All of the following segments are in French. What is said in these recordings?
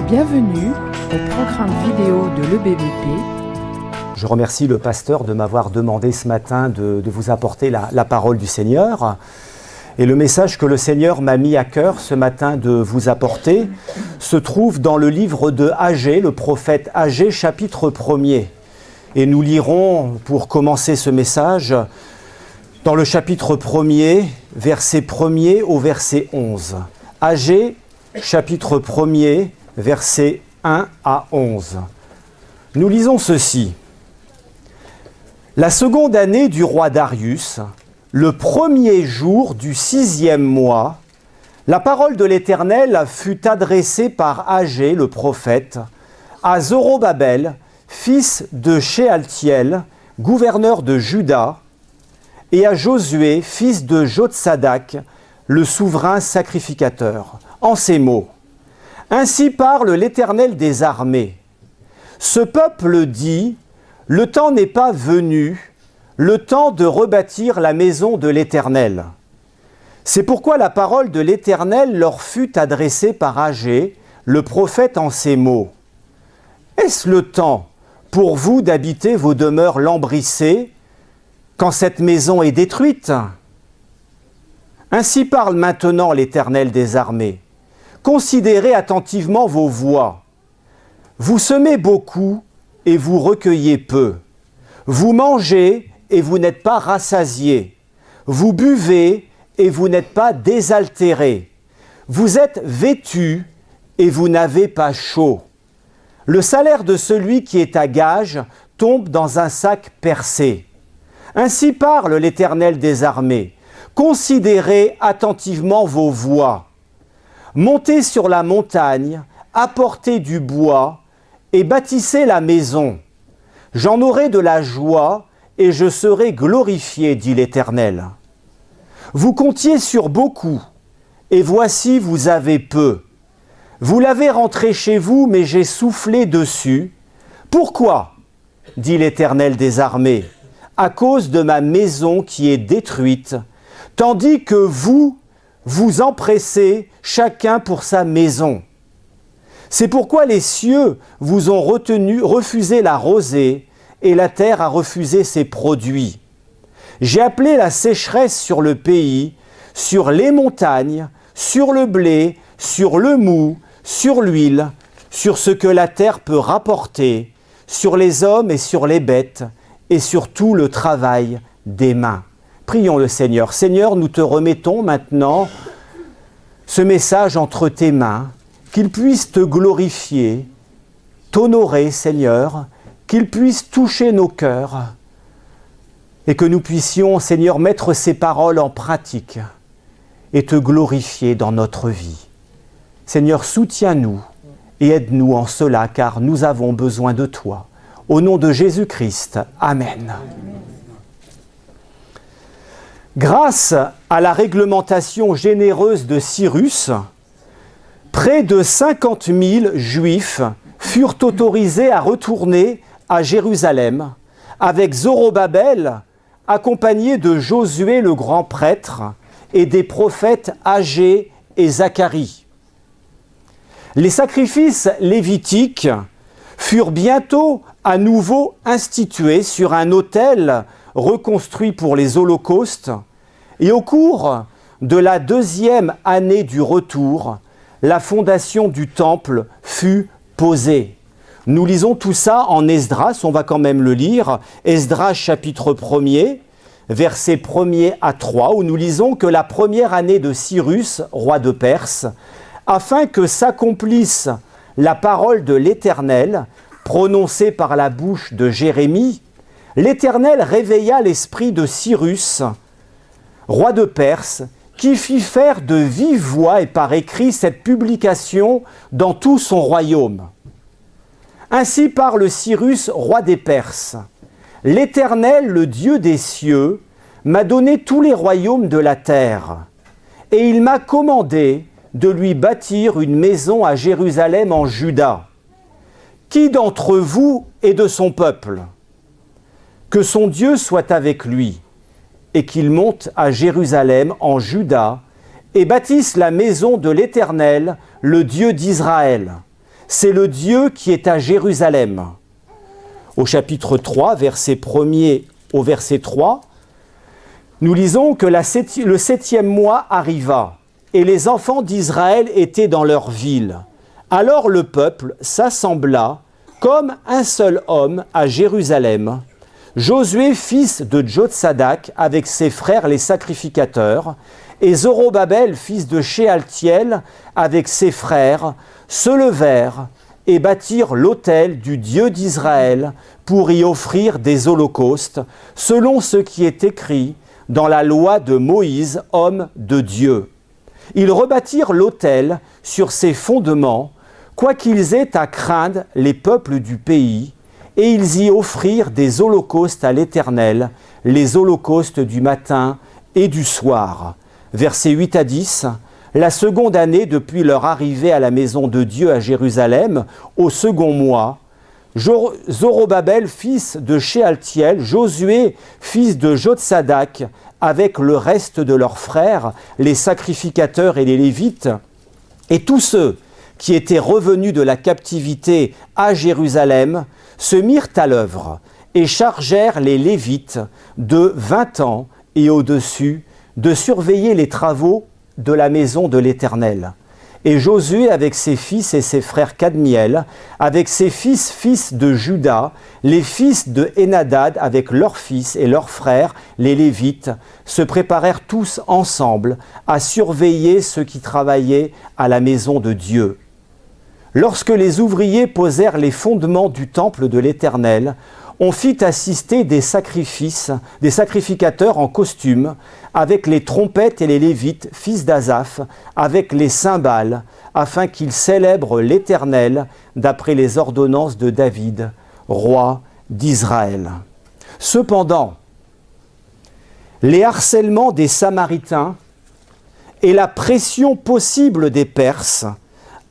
Bienvenue au programme vidéo de l'EBVP. Je remercie le pasteur de m'avoir demandé ce matin de vous apporter la parole du Seigneur. Et le message que le Seigneur m'a mis à cœur ce matin de vous apporter se trouve dans le livre de Agée, le prophète Agée, chapitre 1er. Et nous lirons, pour commencer ce message, dans le chapitre 1er, verset 1er au verset 11. Agée, chapitre 1er, versets 1 à 11. Nous lisons ceci. La seconde année du roi Darius, le premier jour du 6e mois, la parole de l'Éternel fut adressée par Agée, le prophète, à Zorobabel, fils de Shealtiel, gouverneur de Juda, et à Josué, fils de Jotsadak, le souverain sacrificateur, en ces mots. Ainsi parle l'Éternel des armées. Ce peuple dit, le temps n'est pas venu, le temps de rebâtir la maison de l'Éternel. C'est pourquoi la parole de l'Éternel leur fut adressée par Agée, le prophète en ces mots. Est-ce le temps pour vous d'habiter vos demeures lambrissées quand cette maison est détruite? Ainsi parle maintenant l'Éternel des armées. Considérez attentivement vos voies. Vous semez beaucoup et vous recueillez peu. Vous mangez et vous n'êtes pas rassasiés. Vous buvez et vous n'êtes pas désaltérés. Vous êtes vêtus et vous n'avez pas chaud. Le salaire de celui qui est à gage tombe dans un sac percé. Ainsi parle l'Éternel des armées. Considérez attentivement vos voies. Montez sur la montagne, apportez du bois et bâtissez la maison. J'en aurai de la joie et je serai glorifié, dit l'Éternel. Vous comptiez sur beaucoup, et voici vous avez peu. Vous l'avez rentré chez vous, mais j'ai soufflé dessus. Pourquoi? Dit l'Éternel des armées. À cause de ma maison qui est détruite, tandis que vous vous empressez chacun pour sa maison. C'est pourquoi les cieux vous ont refusé la rosée et la terre a refusé ses produits. J'ai appelé la sécheresse sur le pays, sur les montagnes, sur le blé, sur le mou, sur l'huile, sur ce que la terre peut rapporter, sur les hommes et sur les bêtes, et sur tout le travail des mains. Prions le Seigneur. Seigneur, nous te remettons maintenant ce message entre tes mains, qu'il puisse te glorifier, t'honorer, Seigneur, qu'il puisse toucher nos cœurs et que nous puissions, Seigneur, mettre ces paroles en pratique et te glorifier dans notre vie. Seigneur, soutiens-nous et aide-nous en cela, car nous avons besoin de toi. Au nom de Jésus-Christ, Amen. Grâce à la réglementation généreuse de Cyrus, près de 50 000 Juifs furent autorisés à retourner à Jérusalem avec Zorobabel, accompagné de Josué le grand prêtre et des prophètes Agée et Zacharie. Les sacrifices lévitiques furent bientôt à nouveau institués sur un autel reconstruit pour les holocaustes, et au cours de la 2e année du retour, la fondation du temple fut posée. Nous lisons tout ça en Esdras, on va quand même le lire, Esdras chapitre 1er, versets 1er à 3, où nous lisons que la première année de Cyrus, roi de Perse, afin que s'accomplisse la parole de l'Éternel, prononcée par la bouche de Jérémie, l'Éternel réveilla l'esprit de Cyrus, roi de Perse, qui fit faire de vive voix et par écrit cette publication dans tout son royaume. Ainsi parle Cyrus, roi des Perses. L'Éternel, le Dieu des cieux, m'a donné tous les royaumes de la terre, et il m'a commandé de lui bâtir une maison à Jérusalem en Juda. Qui d'entre vous est de son peuple? Que son Dieu soit avec lui, et qu'il monte à Jérusalem en Juda, et bâtisse la maison de l'Éternel, le Dieu d'Israël. c'est le Dieu qui est à Jérusalem. Au chapitre 3, verset 1er au verset 3, nous lisons que le 7e mois arriva, et les enfants d'Israël étaient dans leur ville. Alors le peuple s'assembla comme un seul homme à Jérusalem. Josué, fils de Jotsadak, avec ses frères les sacrificateurs, et Zorobabel, fils de Shealtiel, avec ses frères, se levèrent et bâtirent l'autel du Dieu d'Israël pour y offrir des holocaustes, selon ce qui est écrit dans la loi de Moïse, homme de Dieu. Ils rebâtirent l'autel sur ses fondements, quoiqu'ils aient à craindre les peuples du pays, et ils y offrirent des holocaustes à l'Éternel, les holocaustes du matin et du soir. Versets 8 à 10, la seconde année depuis leur arrivée à la maison de Dieu à Jérusalem, au second mois, Zorobabel, fils de Shealtiel, Josué, fils de Jotsadak, avec le reste de leurs frères, les sacrificateurs et les Lévites, et tous ceux qui étaient revenus de la captivité à Jérusalem, se mirent à l'œuvre et chargèrent les Lévites de 20 ans et au-dessus de surveiller les travaux de la maison de l'Éternel. Et Josué avec ses fils et ses frères Kadmiel, avec ses fils de Juda, les fils de Henadad avec leurs fils et leurs frères, les Lévites, se préparèrent tous ensemble à surveiller ceux qui travaillaient à la maison de Dieu. Lorsque les ouvriers posèrent les fondements du temple de l'Éternel, on fit assister des sacrificateurs en costume, avec les trompettes et les Lévites, fils d'Asaph, avec les cymbales, afin qu'ils célèbrent l'Éternel d'après les ordonnances de David, roi d'Israël. Cependant, les harcèlements des Samaritains et la pression possible des Perses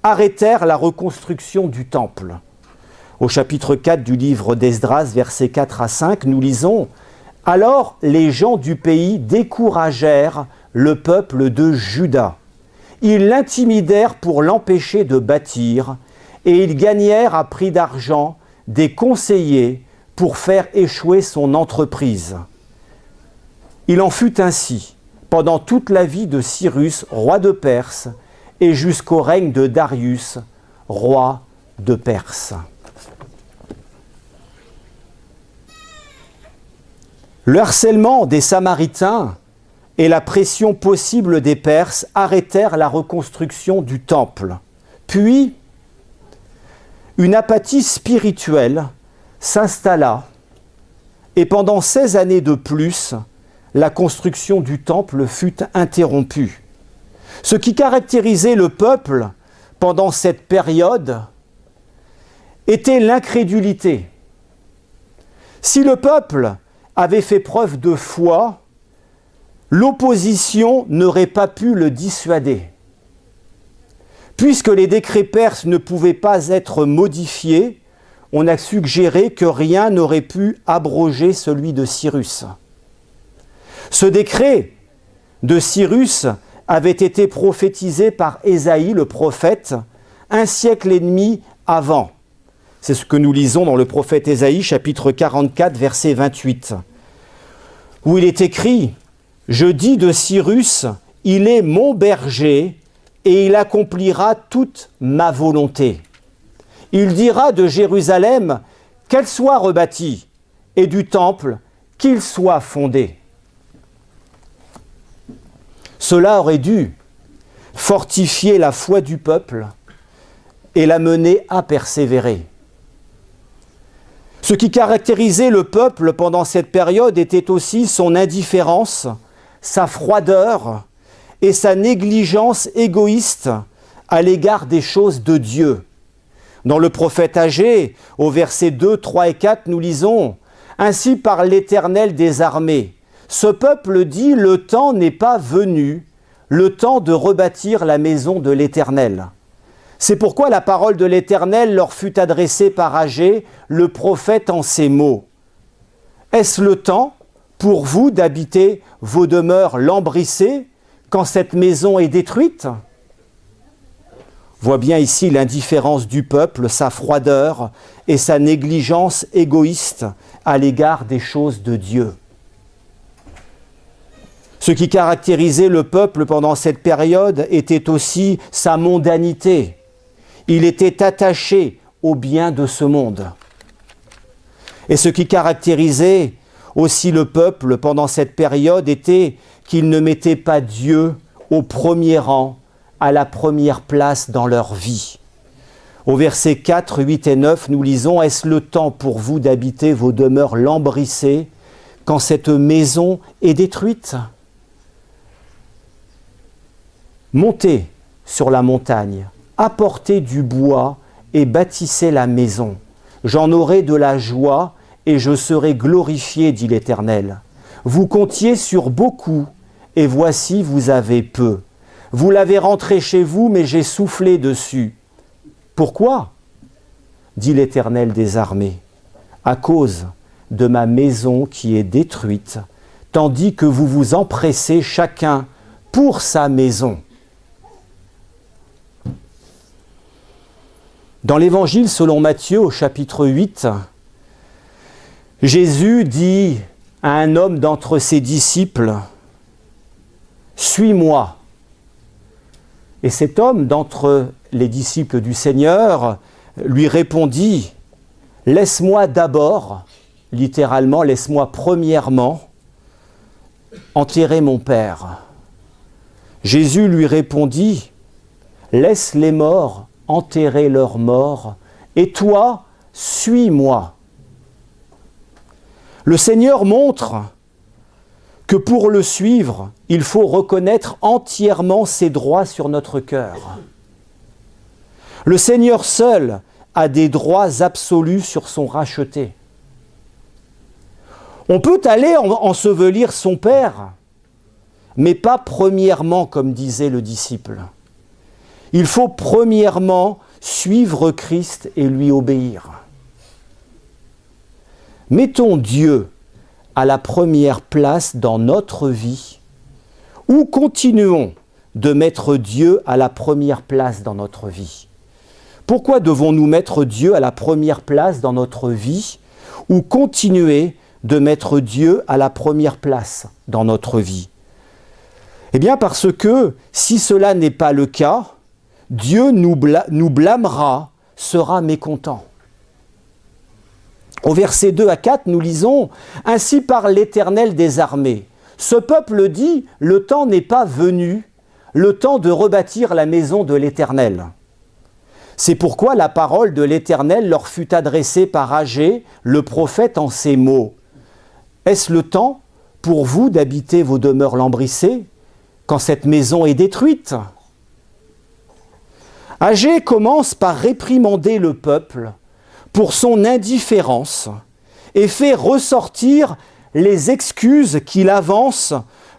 arrêtèrent la reconstruction du temple. Au chapitre 4 du livre d'Esdras, versets 4 à 5, nous lisons « Alors les gens du pays découragèrent le peuple de Juda. Ils l'intimidèrent pour l'empêcher de bâtir, et ils gagnèrent à prix d'argent des conseillers pour faire échouer son entreprise. Il en fut ainsi pendant toute la vie de Cyrus, roi de Perse, et jusqu'au règne de Darius, roi de Perse. » Le harcèlement des Samaritains et la pression possible des Perses arrêtèrent la reconstruction du temple. Puis, une apathie spirituelle s'installa et pendant 16 années de plus, la construction du temple fut interrompue. Ce qui caractérisait le peuple pendant cette période était l'incrédulité. Si le peuple avait fait preuve de foi, l'opposition n'aurait pas pu le dissuader. Puisque les décrets perses ne pouvaient pas être modifiés, on a suggéré que rien n'aurait pu abroger celui de Cyrus. Ce décret de Cyrus avait été prophétisé par Ésaïe, le prophète, un siècle et demi avant. C'est ce que nous lisons dans le prophète Ésaïe, chapitre 44, verset 28, où il est écrit « Je dis de Cyrus, il est mon berger et il accomplira toute ma volonté. Il dira de Jérusalem qu'elle soit rebâtie et du temple qu'il soit fondé. » Cela aurait dû fortifier la foi du peuple et la mener à persévérer. Ce qui caractérisait le peuple pendant cette période était aussi son indifférence, sa froideur et sa négligence égoïste à l'égard des choses de Dieu. Dans le prophète Agée, au verset 2, 3 et 4, nous lisons « Ainsi parle l'Éternel des armées. Ce peuple dit, le temps n'est pas venu, le temps de rebâtir la maison de l'Éternel. C'est pourquoi la parole de l'Éternel leur fut adressée par Agée, le prophète, en ces mots. Est-ce le temps pour vous d'habiter vos demeures lambrissées quand cette maison est détruite ? voit bien ici l'indifférence du peuple, sa froideur et sa négligence égoïste à l'égard des choses de Dieu. Ce qui caractérisait le peuple pendant cette période était aussi sa mondanité. Il était attaché aux biens de ce monde. Et ce qui caractérisait aussi le peuple pendant cette période était qu'il ne mettait pas Dieu au premier rang, à la première place dans leur vie. Au versets 4, 8 et 9, nous lisons « Est-ce le temps pour vous d'habiter vos demeures lambrissées quand cette maison est détruite ? Montez sur la montagne, apportez du bois et bâtissez la maison. J'en aurai de la joie et je serai glorifié, dit l'Éternel. Vous comptiez sur beaucoup et voici vous avez peu. Vous l'avez rentré chez vous, mais j'ai soufflé dessus. Pourquoi ? Dit l'Éternel des armées. À cause de ma maison qui est détruite, tandis que vous vous empressez chacun pour sa maison. Dans l'Évangile selon Matthieu au chapitre 8, Jésus dit à un homme d'entre ses disciples, « Suis-moi ». Et cet homme d'entre les disciples du Seigneur lui répondit, « Laisse-moi d'abord, littéralement, laisse-moi premièrement, enterrer mon Père. » Jésus lui répondit, « Laisse les morts enterrer leurs morts, et toi, suis-moi. » Le Seigneur montre que pour le suivre, il faut reconnaître entièrement ses droits sur notre cœur. Le Seigneur seul a des droits absolus sur son racheté. On peut aller ensevelir son Père, mais pas premièrement, comme disait le disciple. Il faut premièrement suivre Christ et lui obéir. Mettons Dieu à la première place dans notre vie ou continuons de mettre Dieu à la première place dans notre vie. Pourquoi devons-nous mettre Dieu à la première place dans notre vie ou continuer de mettre Dieu à la première place dans notre vie ? Eh bien parce que si cela n'est pas le cas, Dieu nous blâmera, sera mécontent. Au verset 2 à 4, nous lisons « Ainsi parle l'Éternel des armées. Ce peuple dit, le temps n'est pas venu, le temps de rebâtir la maison de l'Éternel. C'est pourquoi la parole de l'Éternel leur fut adressée par Agé, le prophète, en ces mots. Est-ce le temps pour vous d'habiter vos demeures lambrissées quand cette maison est détruite ? » Agé commence par réprimander le peuple pour son indifférence et fait ressortir les excuses qu'il avance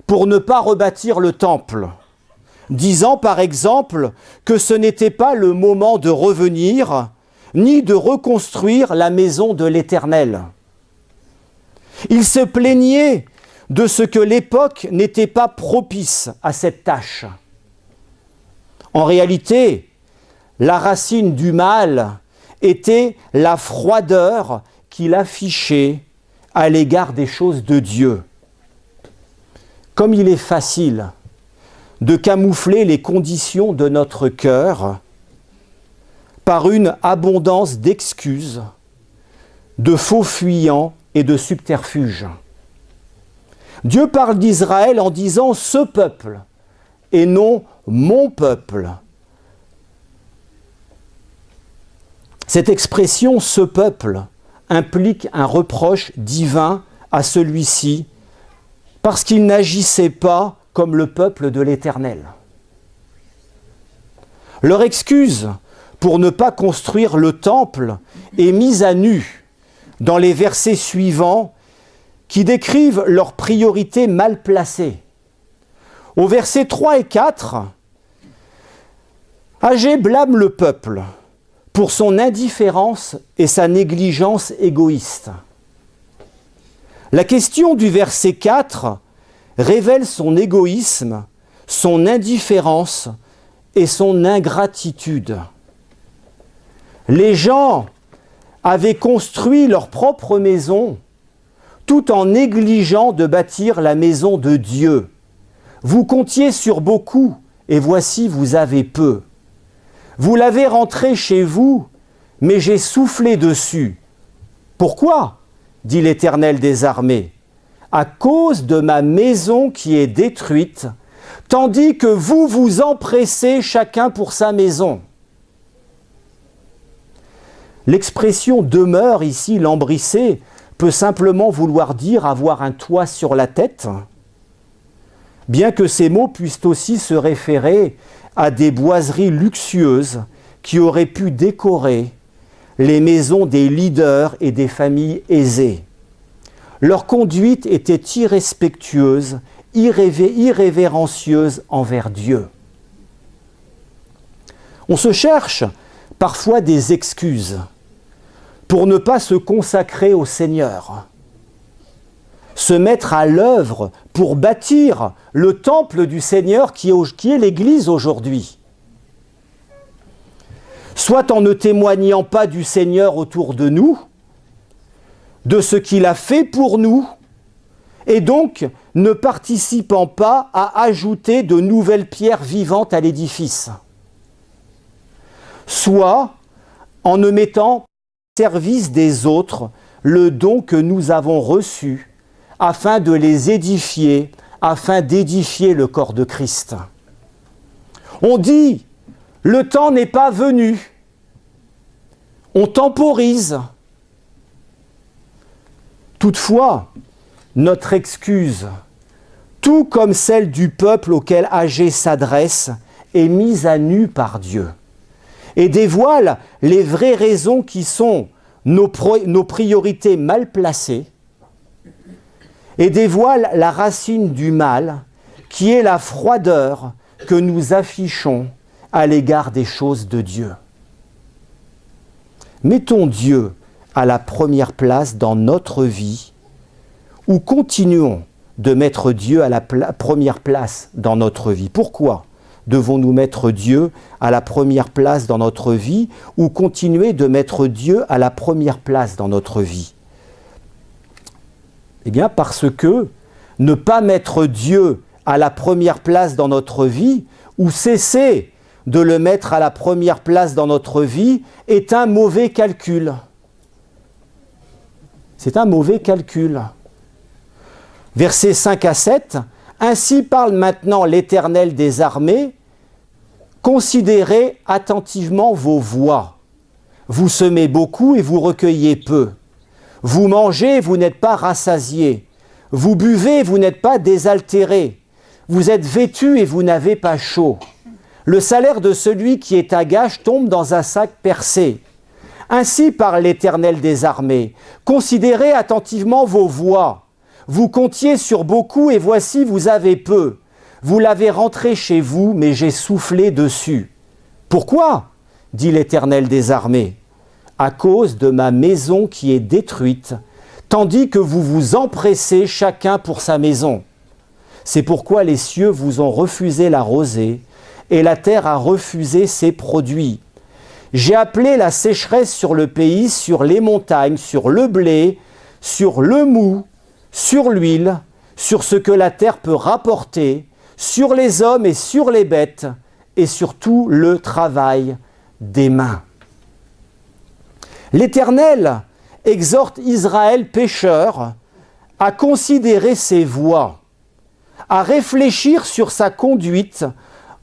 pour ne pas rebâtir le temple, disant par exemple que ce n'était pas le moment de revenir ni de reconstruire la maison de l'Éternel. Il se plaignait de ce que l'époque n'était pas propice à cette tâche. En réalité, la racine du mal était la froideur qu'il affichait à l'égard des choses de Dieu. Comme il est facile de camoufler les conditions de notre cœur par une abondance d'excuses, de faux fuyants et de subterfuges. Dieu parle d'Israël en disant « ce peuple » et non « mon peuple ». Cette expression « ce peuple » implique un reproche divin à celui-ci parce qu'il n'agissait pas comme le peuple de l'Éternel. Leur excuse pour ne pas construire le temple est mise à nu dans les versets suivants qui décrivent leurs priorités mal placées. Au versets 3 et 4, Agé blâme le peuple pour son indifférence et sa négligence égoïste. La question du verset 4 révèle son égoïsme, son indifférence et son ingratitude. Les gens avaient construit leur propre maison tout en négligeant de bâtir la maison de Dieu. Vous comptiez sur beaucoup, et voici vous avez peu. Vous l'avez rentré chez vous, mais j'ai soufflé dessus. Pourquoi ? Dit l'Éternel des armées. À cause de ma maison qui est détruite, tandis que vous vous empressez chacun pour sa maison. L'expression demeure ici, lambrissée, peut simplement vouloir dire avoir un toit sur la tête, bien que ces mots puissent aussi se référer à des boiseries luxueuses qui auraient pu décorer les maisons des leaders et des familles aisées. Leur conduite était irrespectueuse, irrévérencieuse envers Dieu. On se cherche parfois des excuses pour ne pas se consacrer au Seigneur, se mettre à l'œuvre pour bâtir le temple du Seigneur qui est l'Église aujourd'hui. Soit en ne témoignant pas du Seigneur autour de nous, de ce qu'il a fait pour nous, et donc ne participant pas à ajouter de nouvelles pierres vivantes à l'édifice. Soit en ne mettant au service des autres le don que nous avons reçu, afin de les édifier, afin d'édifier le corps de Christ. On dit, le temps n'est pas venu. On temporise. Toutefois, notre excuse, tout comme celle du peuple auquel Agé s'adresse, est mise à nu par Dieu et dévoile les vraies raisons qui sont nos priorités mal placées et dévoile la racine du mal qui est la froideur que nous affichons à l'égard des choses de Dieu. Mettons Dieu à la première place dans notre vie ou continuons de mettre Dieu à la première place dans notre vie. Pourquoi devons-nous mettre Dieu à la première place dans notre vie ou continuer de mettre Dieu à la première place dans notre vie ? Eh bien, parce que ne pas mettre Dieu à la première place dans notre vie ou cesser de le mettre à la première place dans notre vie est un mauvais calcul. C'est un mauvais calcul. Versets 5 à 7, « Ainsi parle maintenant l'Éternel des armées, considérez attentivement vos voies. Vous semez beaucoup et vous recueillez peu. Vous mangez, vous n'êtes pas rassasiés. Vous buvez, vous n'êtes pas désaltérés. Vous êtes vêtus et vous n'avez pas chaud. Le salaire de celui qui est à gage tombe dans un sac percé. Ainsi parle l'Éternel des armées. Considérez attentivement vos voies. Vous comptiez sur beaucoup et voici vous avez peu. Vous l'avez rentré chez vous, mais j'ai soufflé dessus. Pourquoi ? Dit l'Éternel des armées. À cause de ma maison qui est détruite, tandis que vous vous empressez chacun pour sa maison. C'est pourquoi les cieux vous ont refusé la rosée, et la terre a refusé ses produits. J'ai appelé la sécheresse sur le pays, sur les montagnes, sur le blé, sur le mou, sur l'huile, sur ce que la terre peut rapporter, sur les hommes et sur les bêtes, et sur tout le travail des mains. L'Éternel exhorte Israël pécheur à considérer ses voies, à réfléchir sur sa conduite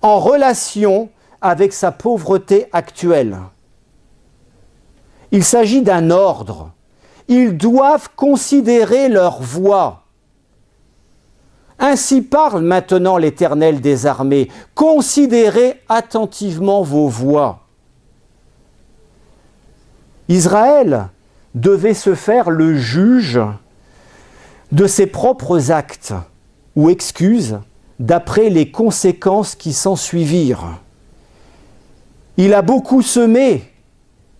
en relation avec sa pauvreté actuelle. Il s'agit d'un ordre. Ils doivent considérer leurs voies. Ainsi parle maintenant l'Éternel des armées. Considérez attentivement vos voies. Israël devait se faire le juge de ses propres actes ou excuses d'après les conséquences qui s'ensuivirent. Il a beaucoup semé,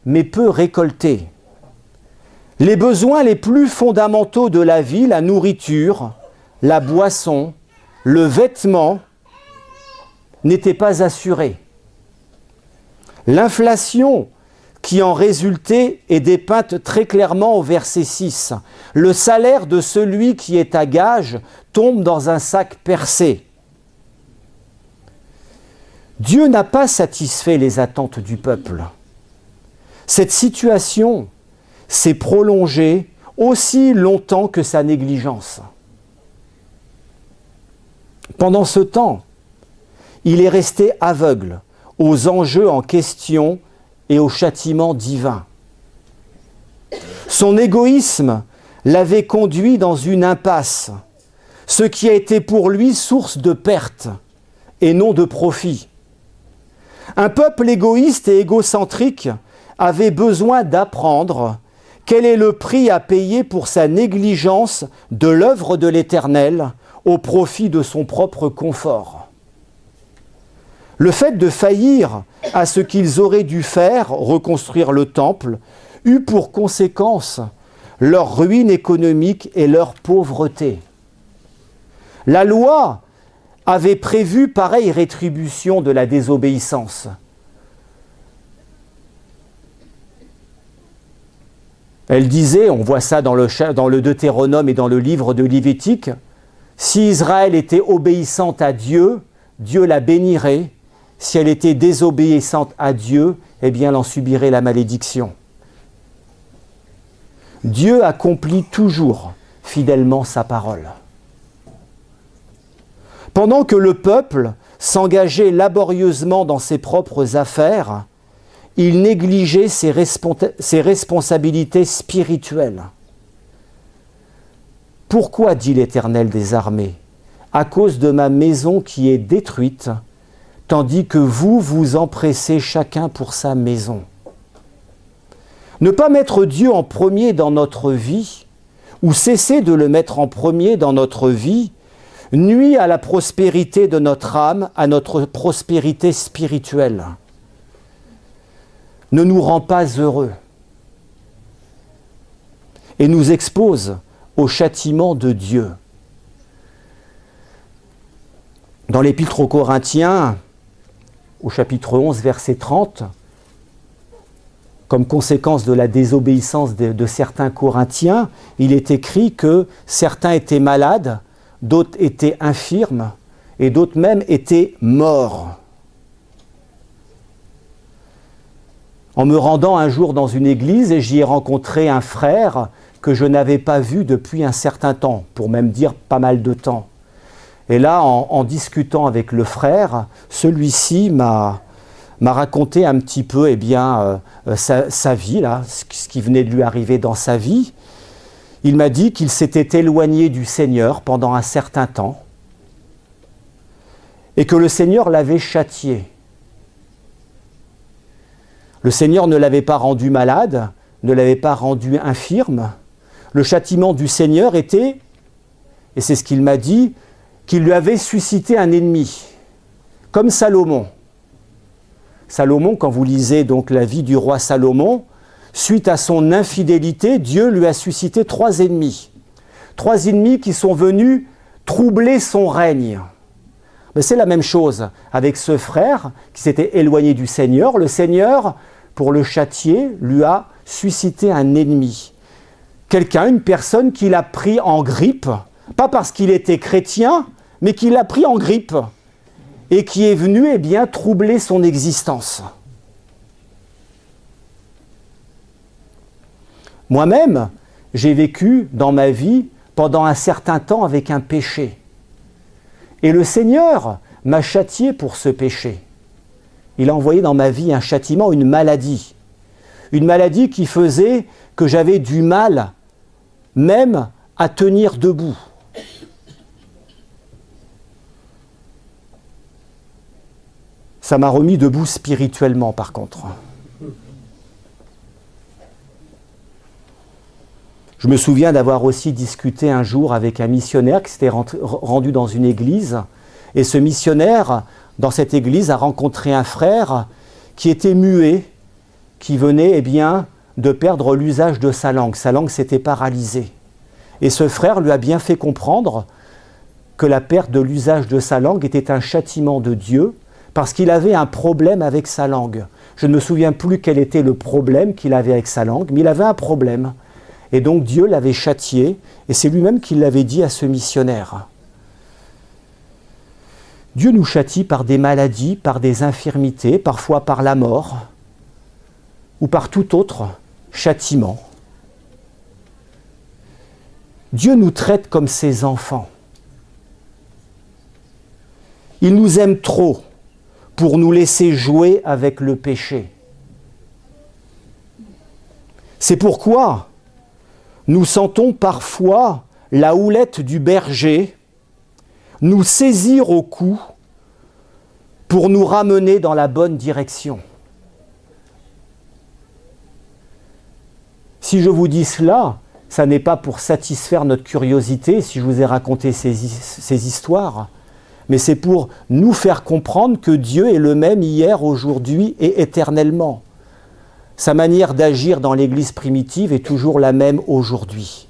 mais peu récolté. Les besoins les plus fondamentaux de la vie, la nourriture, la boisson, le vêtement, n'étaient pas assurés. L'inflation qui en résultait est dépeinte très clairement au verset 6. Le salaire de celui qui est à gage tombe dans un sac percé. Dieu n'a pas satisfait les attentes du peuple. Cette situation s'est prolongée aussi longtemps que sa négligence. Pendant ce temps, il est resté aveugle aux enjeux en question et au châtiment divin. Son égoïsme l'avait conduit dans une impasse, ce qui a été pour lui source de perte et non de profit. Un peuple égoïste et égocentrique avait besoin d'apprendre quel est le prix à payer pour sa négligence de l'œuvre de l'Éternel au profit de son propre confort. Le fait de faillir à ce qu'ils auraient dû faire, reconstruire le temple, eut pour conséquence leur ruine économique et leur pauvreté. La loi avait prévu pareille rétribution de la désobéissance. Elle disait, on voit ça dans le Deutéronome et dans le livre de Lévitique, si Israël était obéissante à Dieu, Dieu la bénirait. Si elle était désobéissante à Dieu, eh bien elle en subirait la malédiction. Dieu accomplit toujours fidèlement sa parole. Pendant que le peuple s'engageait laborieusement dans ses propres affaires, il négligeait ses responsabilités spirituelles. Pourquoi, dit l'Éternel des armées, à cause de ma maison qui est détruite, tandis que vous vous empressez chacun pour sa maison. Ne pas mettre Dieu en premier dans notre vie, ou cesser de le mettre en premier dans notre vie, nuit à la prospérité de notre âme, à notre prospérité spirituelle. Ne nous rend pas heureux et nous expose au châtiment de Dieu. Dans l'Épître aux Corinthiens, au chapitre 11, verset 30, comme conséquence de la désobéissance de certains Corinthiens, il est écrit que certains étaient malades, d'autres étaient infirmes et d'autres même étaient morts. En me rendant un jour dans une église, j'y ai rencontré un frère que je n'avais pas vu depuis un certain temps, pour même dire pas mal de temps. Et là, en discutant avec le frère, celui-ci m'a raconté un petit peu sa vie, là, ce qui venait de lui arriver dans sa vie. Il m'a dit qu'il s'était éloigné du Seigneur pendant un certain temps et que le Seigneur l'avait châtié. Le Seigneur ne l'avait pas rendu malade, ne l'avait pas rendu infirme. Le châtiment du Seigneur était, et c'est ce qu'il m'a dit, qu'il lui avait suscité un ennemi, comme Salomon. Salomon, quand vous lisez donc la vie du roi Salomon, suite à son infidélité, Dieu lui a suscité 3 ennemis. 3 ennemis qui sont venus troubler son règne. Mais c'est la même chose avec ce frère qui s'était éloigné du Seigneur. Le Seigneur, pour le châtier, lui a suscité un ennemi. Quelqu'un, une personne qui l'a pris en grippe, pas parce qu'il était chrétien, mais qui l'a pris en grippe et qui est venu troubler son existence. Moi-même, j'ai vécu dans ma vie pendant un certain temps avec un péché. Et le Seigneur m'a châtié pour ce péché. Il a envoyé dans ma vie un châtiment, une maladie. Une maladie qui faisait que j'avais du mal même à tenir debout. Ça m'a remis debout spirituellement, par contre. Je me souviens d'avoir aussi discuté un jour avec un missionnaire qui s'était rendu dans une église. Et ce missionnaire, dans cette église, a rencontré un frère qui était muet, qui venait de perdre l'usage de sa langue. Sa langue s'était paralysée. Et ce frère lui a bien fait comprendre que la perte de l'usage de sa langue était un châtiment de Dieu, parce qu'il avait un problème avec sa langue. Je ne me souviens plus quel était le problème qu'il avait avec sa langue, mais il avait un problème. Et donc Dieu l'avait châtié, et c'est lui-même qui l'avait dit à ce missionnaire. Dieu nous châtie par des maladies, par des infirmités, parfois par la mort, ou par tout autre châtiment. Dieu nous traite comme ses enfants. Il nous aime trop pour nous laisser jouer avec le péché. C'est pourquoi nous sentons parfois la houlette du berger nous saisir au cou pour nous ramener dans la bonne direction. Si je vous dis cela, ça n'est pas pour satisfaire notre curiosité, si je vous ai raconté ces histoires, mais c'est pour nous faire comprendre que Dieu est le même hier, aujourd'hui et éternellement. Sa manière d'agir dans l'Église primitive est toujours la même aujourd'hui.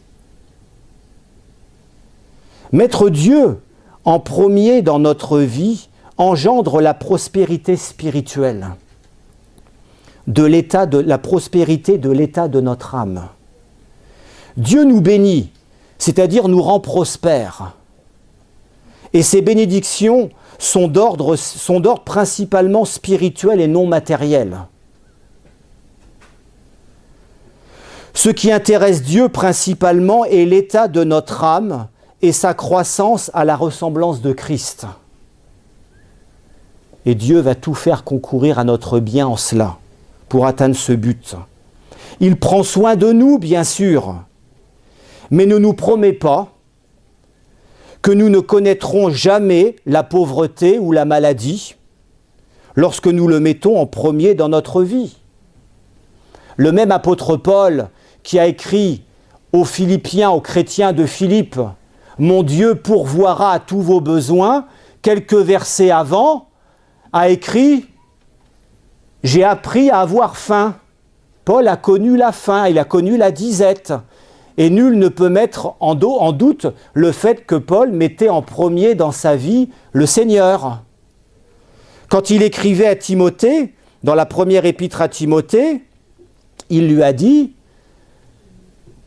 Mettre Dieu en premier dans notre vie engendre la prospérité spirituelle, la prospérité de l'état de notre âme. Dieu nous bénit, c'est-à-dire nous rend prospères. Et ces bénédictions sont d'ordre principalement spirituel et non matériel. Ce qui intéresse Dieu principalement est l'état de notre âme et sa croissance à la ressemblance de Christ. Et Dieu va tout faire concourir à notre bien en cela, pour atteindre ce but. Il prend soin de nous, bien sûr, mais ne nous promet pas que nous ne connaîtrons jamais la pauvreté ou la maladie lorsque nous le mettons en premier dans notre vie. Le même apôtre Paul qui a écrit aux Philippiens, aux chrétiens de Philippe, « Mon Dieu pourvoira à tous vos besoins », quelques versets avant, a écrit « J'ai appris à avoir faim ». Paul a connu la faim, il a connu la disette. Et nul ne peut mettre en doute le fait que Paul mettait en premier dans sa vie le Seigneur. Quand il écrivait à Timothée, dans la première épître à Timothée, il lui a dit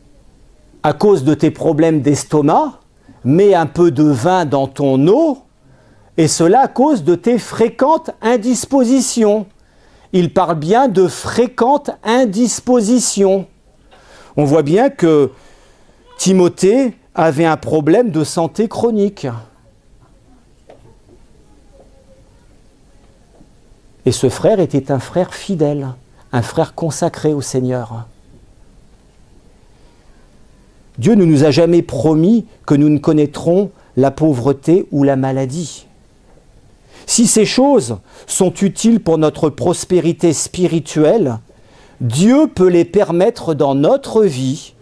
« À cause de tes problèmes d'estomac, mets un peu de vin dans ton eau, et cela à cause de tes fréquentes indispositions. » Il parle bien de fréquentes indispositions. On voit bien que Timothée avait un problème de santé chronique. Et ce frère était un frère fidèle, un frère consacré au Seigneur. Dieu ne nous a jamais promis que nous ne connaîtrons la pauvreté ou la maladie. Si ces choses sont utiles pour notre prospérité spirituelle, Dieu peut les permettre dans notre vie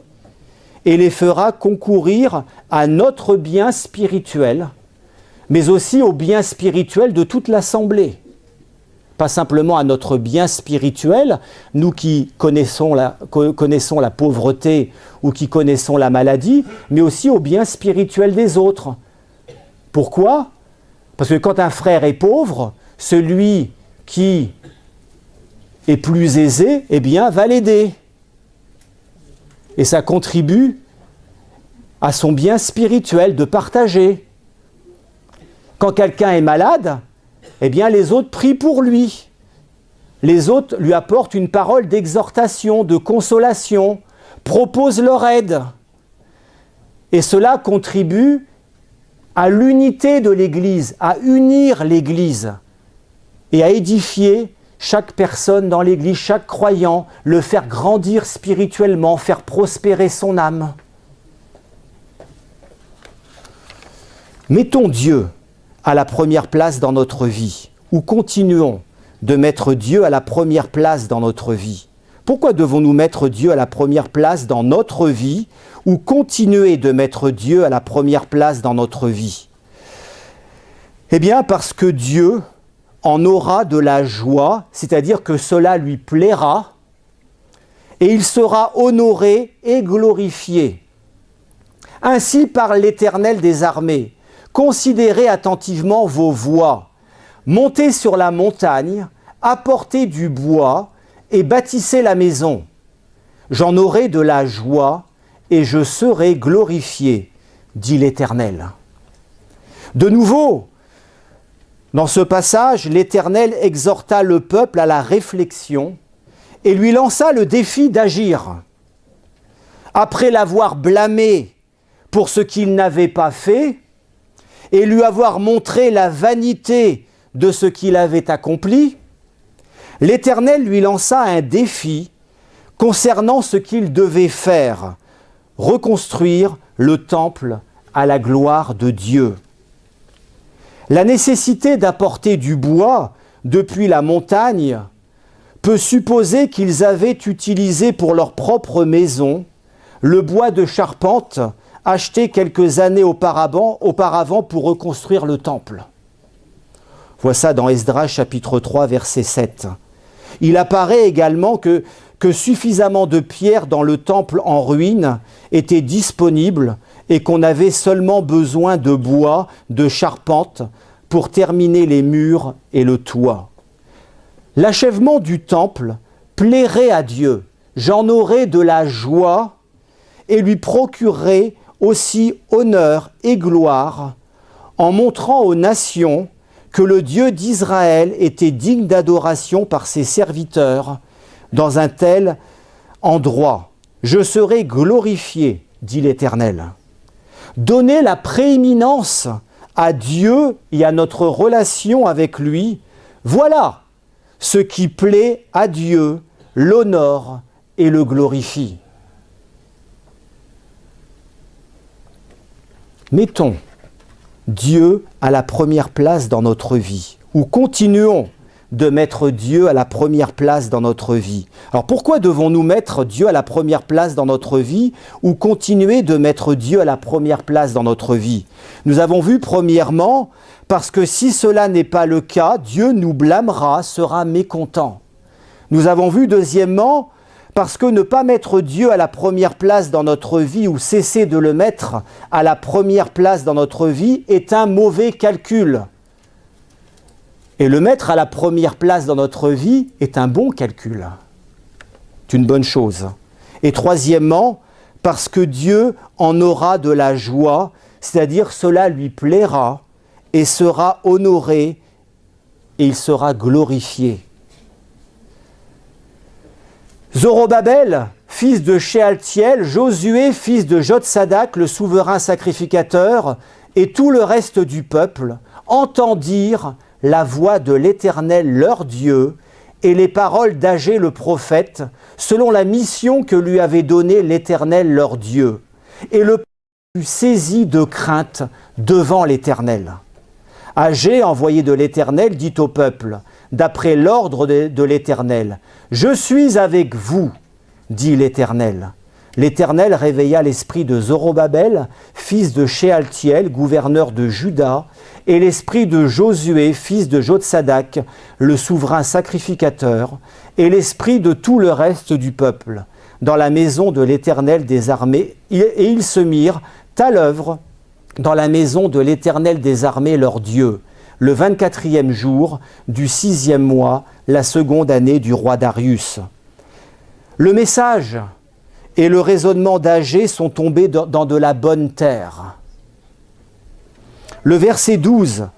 et les fera concourir à notre bien spirituel, mais aussi au bien spirituel de toute l'assemblée. Pas simplement à notre bien spirituel, nous qui connaissons la pauvreté ou qui connaissons la maladie, mais aussi au bien spirituel des autres. Pourquoi ? Parce que quand un frère est pauvre, celui qui est plus aisé, eh bien, va l'aider. Et ça contribue à son bien spirituel de partager. Quand quelqu'un est malade, eh bien, les autres prient pour lui. Les autres lui apportent une parole d'exhortation, de consolation, proposent leur aide. Et cela contribue à l'unité de l'Église, à unir l'Église et à édifier chaque personne dans l'Église, chaque croyant, le faire grandir spirituellement, faire prospérer son âme. Mettons Dieu à la première place dans notre vie, ou continuons de mettre Dieu à la première place dans notre vie. Pourquoi devons-nous mettre Dieu à la première place dans notre vie, ou continuer de mettre Dieu à la première place dans notre vie ? Eh bien, parce que Dieu en aura de la joie, c'est-à-dire que cela lui plaira, et il sera honoré et glorifié. Ainsi parle l'Éternel des armées. Considérez attentivement vos voies. montez sur la montagne, apportez du bois et bâtissez la maison. J'en aurai de la joie et je serai glorifié, dit l'Éternel. » De nouveau, dans ce passage, l'Éternel exhorta le peuple à la réflexion et lui lança le défi d'agir. Après l'avoir blâmé pour ce qu'il n'avait pas fait et lui avoir montré la vanité de ce qu'il avait accompli, l'Éternel lui lança un défi concernant ce qu'il devait faire, reconstruire le temple à la gloire de Dieu. La nécessité d'apporter du bois depuis la montagne peut supposer qu'ils avaient utilisé pour leur propre maison le bois de charpente acheté quelques années auparavant pour reconstruire le temple. Voit ça dans Esdras chapitre 3 verset 7. Il apparaît également que suffisamment de pierres dans le temple en ruine étaient disponibles et qu'on avait seulement besoin de bois, de charpente pour terminer les murs et le toit. L'achèvement du temple plairait à Dieu. J'en aurai de la joie et lui procurerai aussi honneur et gloire en montrant aux nations que le Dieu d'Israël était digne d'adoration par ses serviteurs dans un tel endroit. Je serai glorifié, dit l'Éternel. Donner la prééminence à Dieu et à notre relation avec lui, voilà ce qui plaît à Dieu, l'honore et le glorifie. Mettons Dieu à la première place dans notre vie, ou continuons de mettre Dieu à la première place dans notre vie. Alors pourquoi devons-nous mettre Dieu à la première place dans notre vie ou continuer de mettre Dieu à la première place dans notre vie? Nous avons vu premièrement, parce que si cela n'est pas le cas, Dieu nous blâmera, sera mécontent. Nous avons vu deuxièmement, parce que ne pas mettre Dieu à la première place dans notre vie ou cesser de le mettre à la première place dans notre vie est un mauvais calcul. Et le mettre à la première place dans notre vie est un bon calcul. C'est une bonne chose. Et troisièmement, parce que Dieu en aura de la joie, c'est-à-dire cela lui plaira et sera honoré et il sera glorifié. Zorobabel, fils de Shealtiel, Josué, fils de Jotsadak, le souverain sacrificateur, et tout le reste du peuple entendirent la voix de l'Éternel leur Dieu et les paroles d'Agé le prophète, selon la mission que lui avait donnée l'Éternel leur Dieu. Et le peuple fut saisi de crainte devant l'Éternel. Agé, envoyé de l'Éternel, dit au peuple, d'après l'ordre de l'Éternel, « Je suis avec vous, dit l'Éternel. » L'Éternel réveilla l'esprit de Zorobabel, fils de Shealtiel, gouverneur de Juda, et l'esprit de Josué, fils de Jotsadak, le souverain sacrificateur, et l'esprit de tout le reste du peuple, dans la maison de l'Éternel des armées, et ils se mirent à l'œuvre dans la maison de l'Éternel des armées leur Dieu, le 24e jour du 6e mois, la seconde année du roi Darius. Le message et le raisonnement d'Agé sont tombés dans de la bonne terre. Le verset 12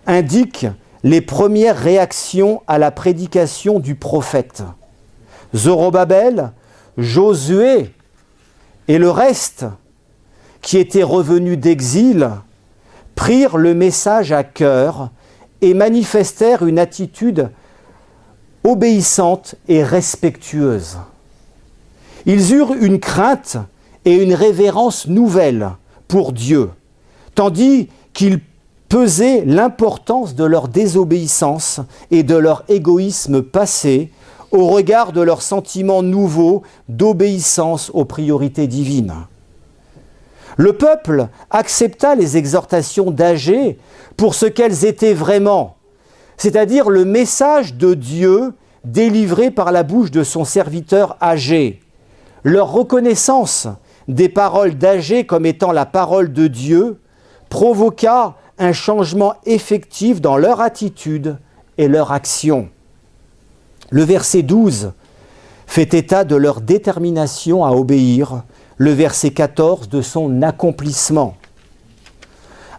indique les premières réactions à la prédication du prophète. Zorobabel, Josué et le reste qui étaient revenus d'exil prirent le message à cœur et manifestèrent une attitude obéissante et respectueuse. Ils eurent une crainte et une révérence nouvelle pour Dieu, tandis qu'ils pesaient l'importance de leur désobéissance et de leur égoïsme passé au regard de leurs sentiments nouveaux d'obéissance aux priorités divines. Le peuple accepta les exhortations d'Agé pour ce qu'elles étaient vraiment, c'est-à-dire le message de Dieu délivré par la bouche de son serviteur Agé. Leur reconnaissance des paroles d'Agé comme étant la parole de Dieu provoqua un changement effectif dans leur attitude et leur action. Le verset 12 fait état de leur détermination à obéir, le verset 14 de son accomplissement.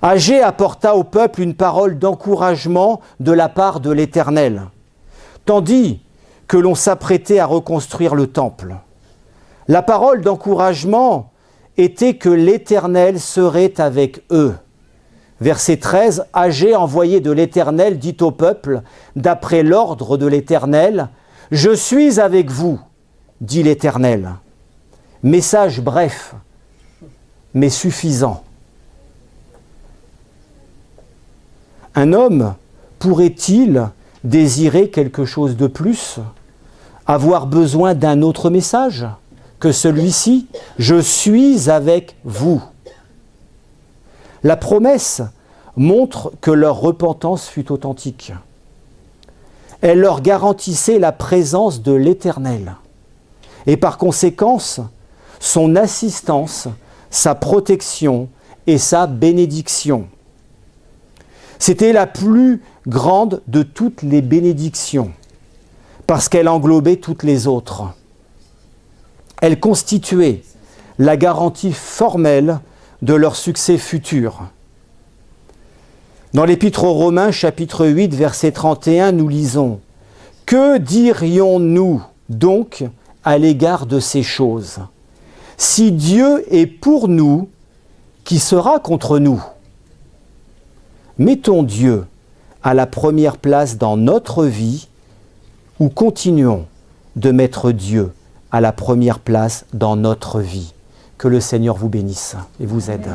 Agée apporta au peuple une parole d'encouragement de la part de l'Éternel, tandis que l'on s'apprêtait à reconstruire le temple. La parole d'encouragement était que l'Éternel serait avec eux. Verset 13, Agée, envoyé de l'Éternel, dit au peuple, d'après l'ordre de l'Éternel, « Je suis avec vous, dit l'Éternel. » Message bref, mais suffisant. Un homme pourrait-il désirer quelque chose de plus, avoir besoin d'un autre message que celui-ci ? Je suis avec vous. La promesse montre que leur repentance fut authentique. Elle leur garantissait la présence de l'Éternel et par conséquence son assistance, sa protection et sa bénédiction. C'était la plus grande de toutes les bénédictions, parce qu'elle englobait toutes les autres. Elle constituait la garantie formelle de leur succès futur. Dans l'Épître aux Romains, chapitre 8, verset 31, nous lisons « Que dirions-nous donc à l'égard de ces choses ? Si Dieu est pour nous, qui sera contre nous ? Mettons Dieu à la première place dans notre vie ou continuons de mettre Dieu à la première place dans notre vie. Que le Seigneur vous bénisse et vous aide.